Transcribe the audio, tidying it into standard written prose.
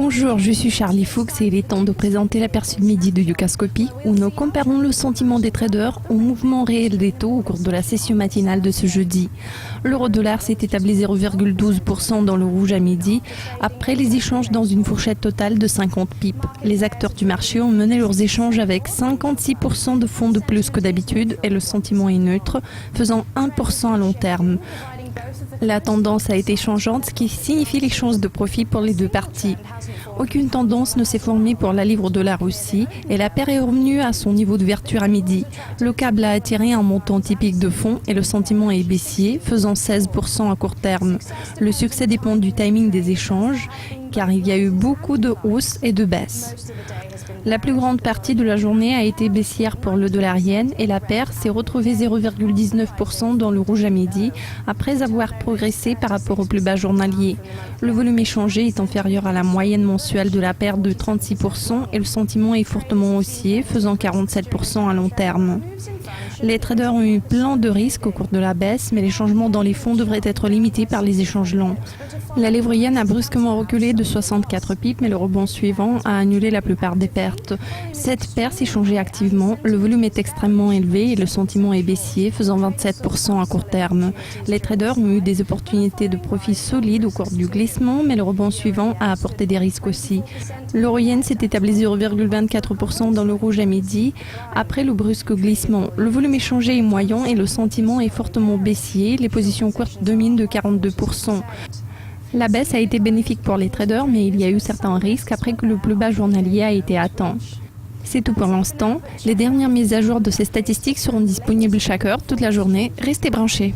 Bonjour, je suis Charlie Fuchs et il est temps de présenter l'aperçu de midi de Yucascopy où nous comparons le sentiment des traders au mouvement réel des taux au cours de la session matinale de ce jeudi. L'euro-dollar s'est établi 0,12% dans le rouge à midi après les échanges dans une fourchette totale de 50 pips. Les acteurs du marché ont mené leurs échanges avec 56% de fonds de plus que d'habitude et le sentiment est neutre, faisant 1% à long terme. La tendance a été changeante, ce qui signifie les chances de profit pour les deux parties. Aucune tendance ne s'est formée pour la livre de la Russie et la paire est revenue à son niveau d'ouverture à midi. Le câble a attiré un montant typique de fonds et le sentiment est baissier, faisant 16% à court terme. Le succès dépend du timing des échanges, car il y a eu beaucoup de hausses et de baisses. La plus grande partie de la journée a été baissière pour le dollar yen et la paire s'est retrouvée 0,19% dans le rouge à midi après avoir progressé par rapport au plus bas journalier. Le volume échangé est inférieur à la moyenne mensuelle de la paire de 36% et le sentiment est fortement haussier, faisant 47% à long terme. Les traders ont eu plein de risques au cours de la baisse, mais les changements dans les fonds devraient être limités par les échanges lents. La livre yen a brusquement reculé de 64 pips, mais le rebond suivant a annulé la plupart des pertes. Cette paire s'est changée activement, le volume est extrêmement élevé et le sentiment est baissier, faisant 27% à court terme. Les traders ont eu des opportunités de profit solides au cours du glissement, mais le rebond suivant a apporté des risques aussi. L'euro yen s'est établi 0,24% dans le rouge à midi, après le brusque glissement. Le volume échangé est moyen et le sentiment est fortement baissier, les positions courtes dominent de 42%. La baisse a été bénéfique pour les traders, mais il y a eu certains risques après que le plus bas journalier a été atteint. C'est tout pour l'instant. Les dernières mises à jour de ces statistiques seront disponibles chaque heure, toute la journée. Restez branchés.